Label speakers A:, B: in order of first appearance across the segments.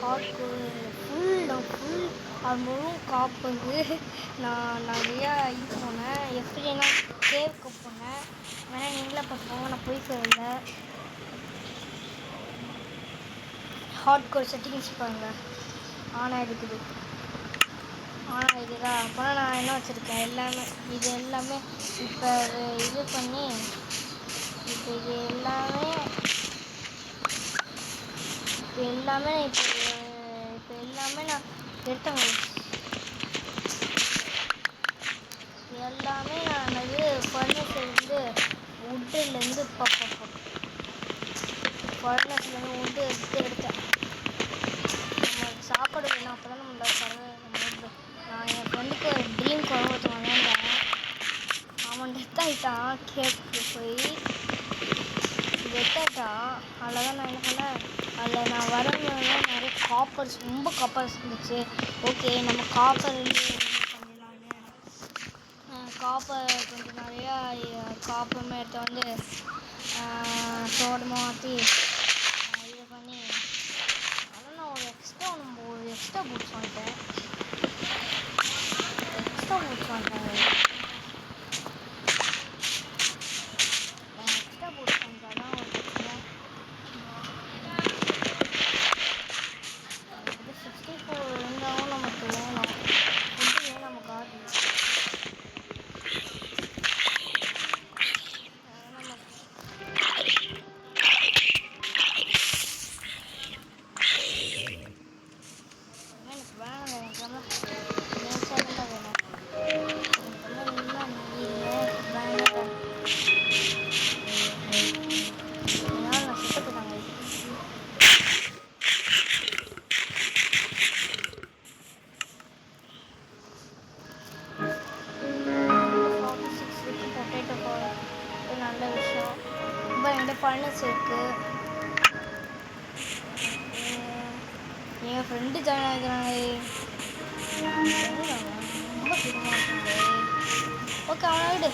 A: Hot full ஆர்மரும் காப்புக்கு நான் நிறையா இது போனேன். எப்படின்னா கேவுக்கு போனேன். வேணா நீங்களே பார்த்துக்கோங்க, நான் போய் சொல்லலை. ஹாட் கோர் செட்டிங்ஸ் பாருங்கள், ஆன் ஆகிருக்குது. ஆனால் இதுதான் அப்போனா நான் என்ன வச்சுருக்கேன் எல்லாமே. இது எல்லாமே இப்போ இது பண்ணி இப்போ இது எல்லாமே இப்போ எல்லாமே நான் எடுத்தேன். எல்லாமே நான் ஃபர்னஸ்லேருந்து வுட்டுலேருந்து ஃபர்னஸ்லேருந்து வுட்டு எடுத்தேன். நம்ம சாப்பாடு வேணும், அப்போ தான் நம்ம நான் என் ஃப்ரெண்டுக்கு ஒரு ட்ரீம் குழம்பு விளையாண்டேன். அவன் டெத் ஆகிட்டான். கேக்கு போய் டெத் ஆகிட்டான். அதில் தான் நான் என்ன பண்ணேன், அதில் நான் வரும்போது நிறைய காப்பர்ஸ், ரொம்ப காப்பர்ஸ் இருந்துச்சு. ஓகே நம்ம காப்பர் பண்ணிடலான்னு காப்பர் கொஞ்சம் நிறையா காப்பருமே எடுத்து வந்து தோட்டமாக மாற்றி இது பண்ணி அதனால் நான் ஒரு எக்ஸ்ட்ரா பூட்ஸ் வாங்கிட்டேன். எக்ஸ்ட்ரா பூட்ஸ் வாங்கிட்டாங்க தான் ஒரு பிரச்சனை. 64 இருந்தாலும் நமக்கு வேணும். ஃபுட்டு நமக்கு ஆகுது. எனக்கு வேணும், எனக்கு வேணும். நல்ல விஷயம். இப்போ என்கிட்ட ஃபர்னஸ் இருக்குது. என் ஃப்ரெண்டு ஜாயின் ஆகிக்கிறாங்க. ரொம்ப சுத்தமாக இருக்காங்க. ஓகே அவனை விடு.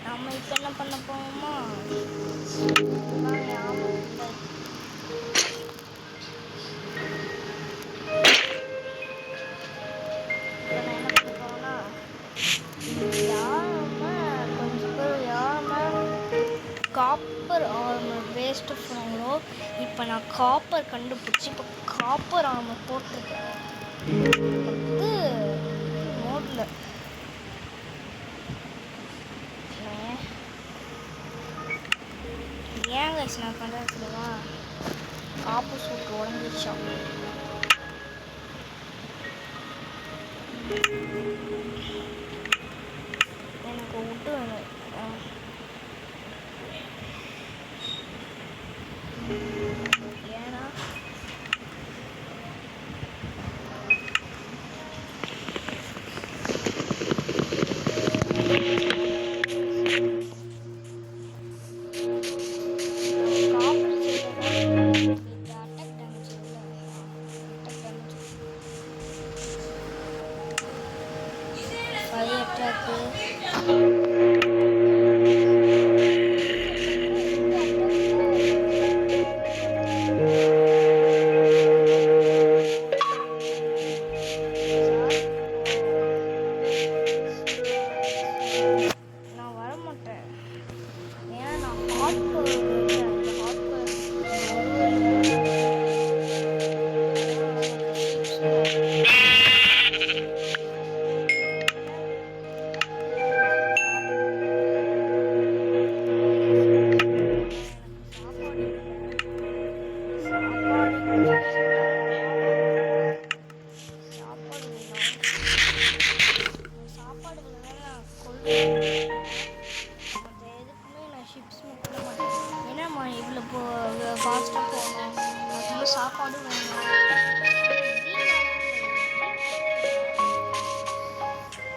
A: நம்ம இப்போ என்ன பண்ண போவோமா, காப்பர் ஆர்மர் வேஸ்ட்டு போனாங்களோ. இப்போ நான் காப்பர் கண்டுபிடிச்சி இப்போ காப்பர் ஆர்மர் போட்டிருக்கேன். மோடில் ஏன் கைஸ் நான் பண்ணுறது சொல்லுவா, காப்பர் சூட்டு உடஞ்சிச்சா. எனக்கு விட்டு வேணும். ஏன்னா ஃபாஸ்ட்டாக போகணும், அதுக்கு சாப்பாடும் வேணும்.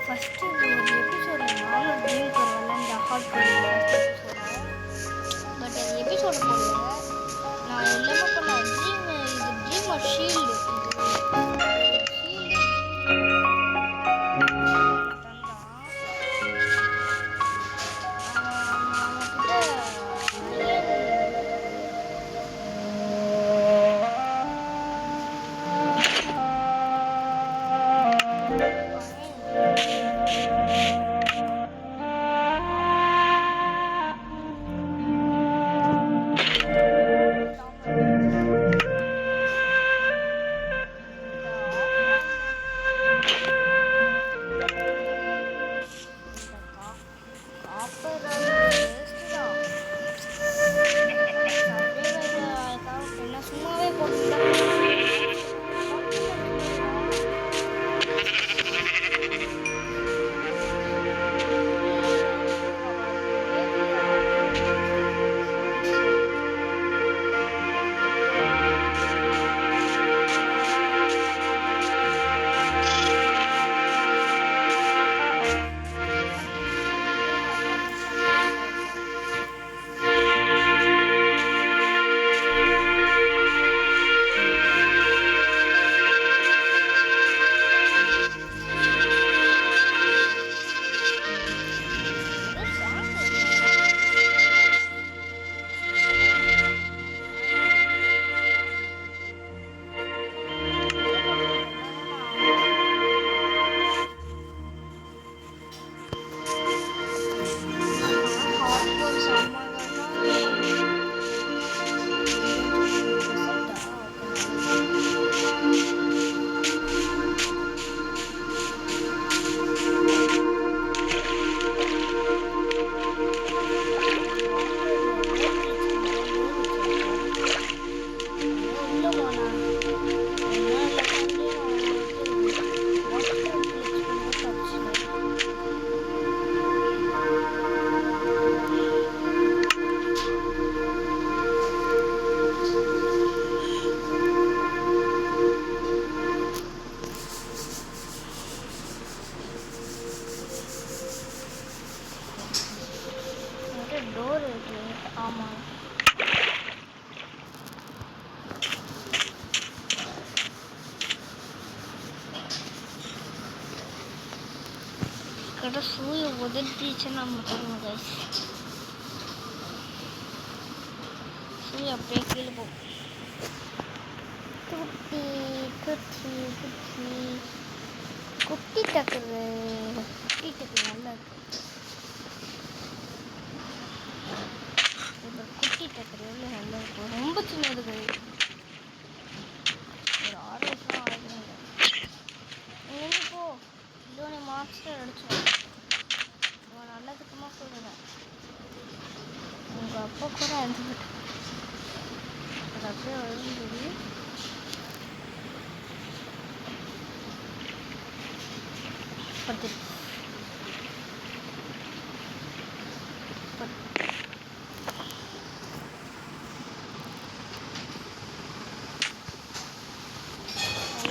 A: ஃபஸ்ட்டு இந்த ஒரு எபிசோட நானும் ட்ரீம் போடுவேன் இந்த ஹாட் பட் அது எபிசோட போடல, நான் எல்லாமே பண்ணேன். ட்ரீம் ஆஃப் ஷீல்டு இருக்கு. ஆமாம், கடை சூரிய உதட்டிச்சுன்னா நம்ம போடுவோம் கைஸ். சூரிய அப்படியே கீழே போகும். குட்டி குட்டி குட்டி குட்டி டக்குது. குட்டி டக்கு நல்லா இருக்கு. இப்போ குட்டி டக்குது எவ்வளோ நல்லா இருக்கும். ரொம்ப சின்னது. ஒரு 6 வருஷம் ஆகுதுங்க. எங்கே போ இதோட மாஸ்டர் அடிச்சோம். இவன் நல்லதுக்குமா சொல்லுவேன். உங்கள் அப்பா கூட அனுப்பிவிட்டு அது அப்படியே விழுந்துது. பத்து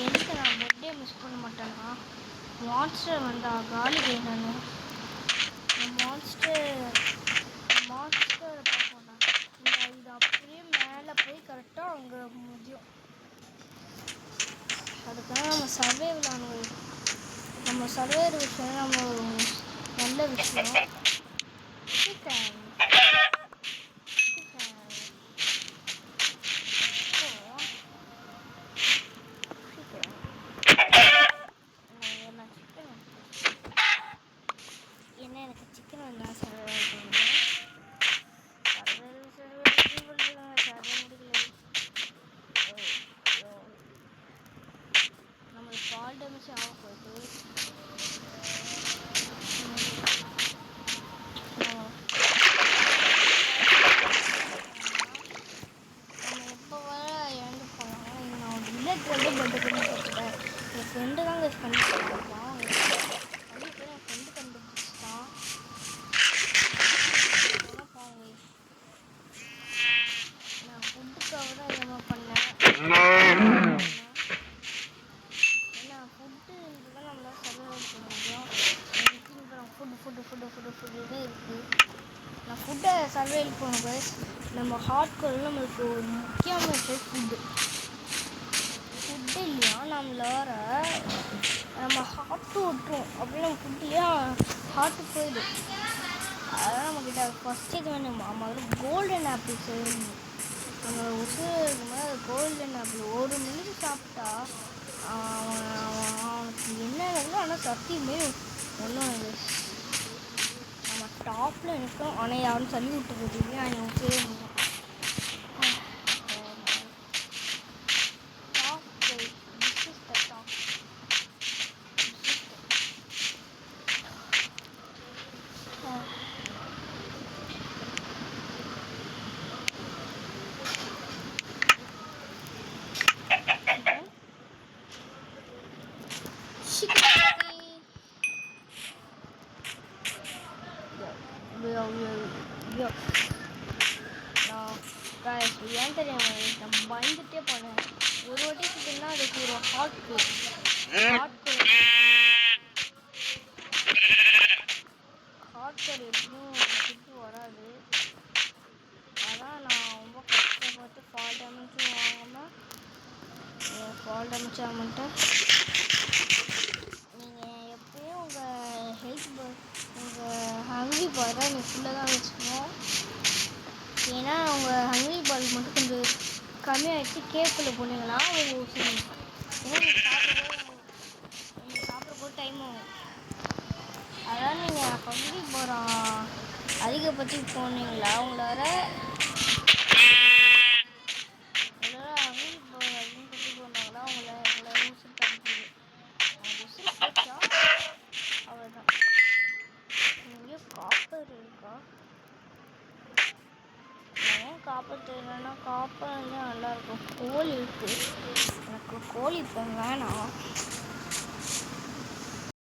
A: எதுக்கு நான் பெட்டே மிஸ் பண்ண மாட்டேன்னா மான்ஸ்டர் வந்தா காலி வேணும். மான்ஸ்டரை பார்க்கணும். இது அப்படியே மேலே போய் கரெக்டாக அங்கே முடியும். அதுக்காக நம்ம சர்வைவல் ஆனது. நம்ம சர்வைவல் விஷயம் நம்ம நல்ல விஷயம். என்ன எனக்கு சிக்கன் வந்தால் சர்வைவல் பண்ணுவேன். நம்மளுக்கு கால் டேமேஜ் ஆக போகுது. நம்ம எப்போ வர இறந்து போனாலும் நான் ஒரு வில்லட் வந்து பெட்டு பண்ணி கொடுத்துட்டேன். என் ஃப்ரெண்டு தான் கஸ் பண்ணி கொடுத்துருக்கான். என் ஃப்ரெண்டு கண்டுபிடிச்சிட்டான். நான் ஃபுட்டுக்காக தான் இதெல்லாம் பண்ணேன். ஏன்னா ஃபுட்டு இருந்தால் நம்மளால் சர்வைவல் பண்ண முடியும். ஃபுட்டு தான் இருக்குது. நான் ஃபுட்டை சர்வைவல் பண்ணும்போது நம்ம ஹார்ட் கோரில் நம்மளுக்கு ஒரு முக்கியமான ஃபுட்டு இல்லையா நம்மளார நம்ம ஹார்ட்டு விட்டுரும். அப்படியே நம்ம ஃபுட்லேயே ஹார்ட்டு போயிடும். அதெல்லாம் நம்மக்கிட்ட ஃபஸ்ட்டு இது வேணும். முதல்ல கோல்டன் ஆப்பிள் செய்யணும். நம்ம உசுறு இருக்கும்போது கோல்டன் ஆப்பிள் 1 மினிட் சாப்பிட்டா அவனுக்கு என்ன வேணும். ஆனால் சத்தியமே ஒன்றும் நம்ம டாப்பில் நிற்கும். ஆனால் யாரும் தள்ளி விட்டு போட்டுருக்கேன். அவன் செய்யணும். ஏன் தெரியாம நம்ம பயந்துட்டே போனேன். ஒரு வாட்டி சிக்கன்னா அதுக்கு ஒரு ஹாட் கோர் எப்படியும் சுட்டு வராது. அதான் நான் ரொம்ப கஷ்டப்பட்டு ஃபால் டேமேஜும் வாங்காமல் ஃபால் டேமேஜ் ஆகமாட்டேன். நீங்கள் எப்பயும் உங்கள் உங்கள் ஹங்கரி பால் தான் நீங்கள் ஃபுல்லாக தான் வச்சுக்கணும். ஏன்னா உங்கள் ஹங்கரி பால் மட்டும் கொஞ்சம் கம்மியாகிடுச்சு கேக்குள்ளே போனீங்கன்னா அவங்க ஏன்னா நீங்கள் சாப்பிட்றப்போ டைம் ஆகும். அதான் நீங்கள் ஹங்கரி போகிறோம் அதிகபட்சி போனீங்களா உங்களால் ஹங்கரி போகிற அதிகபட்சி போனாங்களா உங்களை ஊசி தடுக்குது. ஊசி போச்சா அவ்வளோதான். இங்கே காப்பர் இருக்கா? ஏன் காப்பர் தெரியலன்னா காப்பர் வந்து நல்லாயிருக்கும். கோழி இருக்குது. எனக்கு கோழி இப்போ வேணாம்.